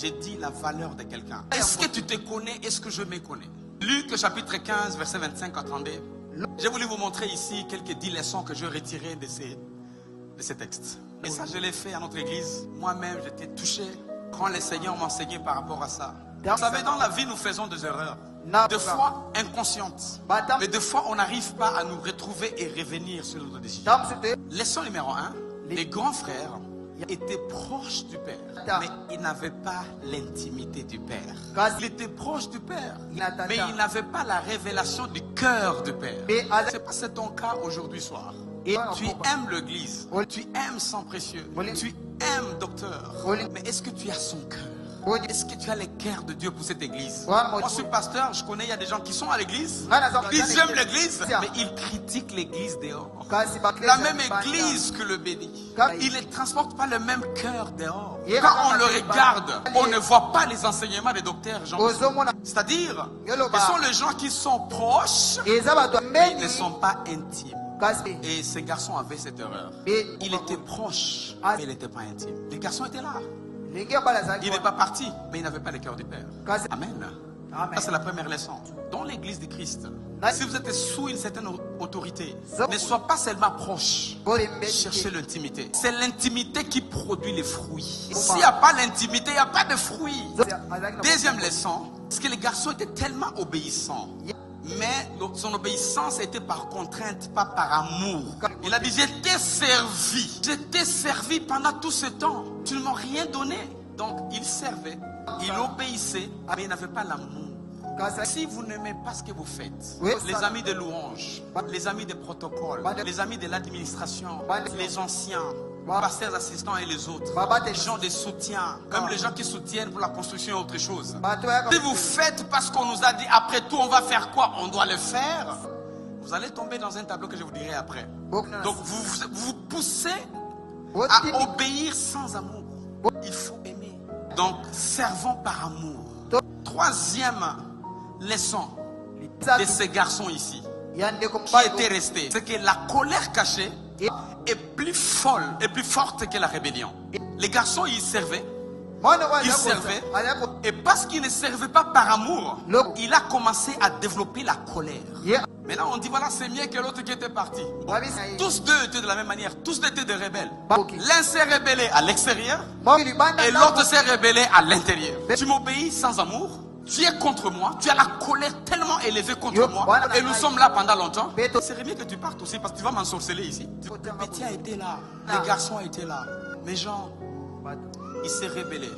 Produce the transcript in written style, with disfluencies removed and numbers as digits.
j'ai dit la valeur de quelqu'un. Est-ce que tu te connais? Est-ce que je me connais? Luc chapitre 15, verset 25 à 32. J'ai voulu vous montrer ici quelques 10 leçons que je retirais de ces textes. Et ça, je l'ai fait à notre église. Moi-même, j'étais touché quand le Seigneur m'enseignait par rapport à ça. Vous savez, dans la vie, nous faisons des erreurs. Des fois inconscientes. Mais des fois, on n'arrive pas à nous retrouver et revenir sur notre décision. Leçon numéro 1. Les grands frères étaient proches du Père, mais ils n'avaient pas l'intimité du Père. Ils étaient proches du Père, mais ils n'avaient pas la révélation du cœur du Père. C'est pas c'est ton cas aujourd'hui soir. Tu aimes l'église, tu aimes sang précieux, tu aimes docteur, mais est-ce que tu as son cœur? Est-ce que tu as le cœur de Dieu pour cette église? Moi, je suis pasteur, je connais, il y a des gens qui sont à l'église, ils aiment l'église, mais ils critiquent l'église dehors. La même église que le bénit. Ils ne transportent pas le même cœur dehors. Quand on le regarde, on ne voit pas les enseignements des docteurs. C'est-à-dire, ce sont les gens qui sont proches, mais ils ne sont pas intimes. Et ces garçons avaient cette erreur. Il était proche, mais il n'était pas intime. Les garçons étaient là. Il n'est pas parti, mais il n'avait pas le cœur du Père. Amen. Ça, c'est la première leçon. Dans l'église de Christ, si vous êtes sous une certaine autorité, ne sois pas seulement proche. Cherchez l'intimité. C'est l'intimité qui produit les fruits. S'il n'y a pas l'intimité, il n'y a pas de fruits. Deuxième leçon, c'est que les garçons étaient tellement obéissants. Mais son obéissance était par contrainte, pas par amour. Il a dit, je t'ai servi. Je t'ai servi pendant tout ce temps. Tu ne m'as rien donné. Donc, il servait, il obéissait, mais il n'avait pas l'amour. Si vous n'aimez pas ce que vous faites, les amis de louange, les amis de protocole, les amis de l'administration, les anciens, pasteurs assistants et les autres, les gens de soutien, même les gens qui soutiennent pour la construction et autre chose. Si vous faites parce qu'on nous a dit, après tout, on va faire quoi? On doit le faire. Vous allez tomber dans un tableau que je vous dirai après. Donc vous vous poussez à obéir sans amour. Il faut aimer. Donc servons par amour. Troisième leçon de ces garçons ici qui étaient restés, c'est que la colère cachée est plus folle et plus forte que la rébellion. Les garçons, ils servaient. Et parce qu'ils ne servaient pas par amour, il a commencé à développer la colère. Maintenant, on dit voilà, c'est mieux que l'autre qui était parti. Tous deux étaient de la même manière. Tous deux étaient des rebelles. L'un s'est rebellé à l'extérieur et l'autre s'est rebellé à l'intérieur. Tu m'obéis sans amour. Tu es contre moi, tu as la colère tellement élevée contre moi, et nous sommes là pendant longtemps. C'est mieux que tu partes aussi, parce que tu vas m'ensorceler ici. Le petit a été là, les garçons étaient là, mais Jean, il s'est rebellé.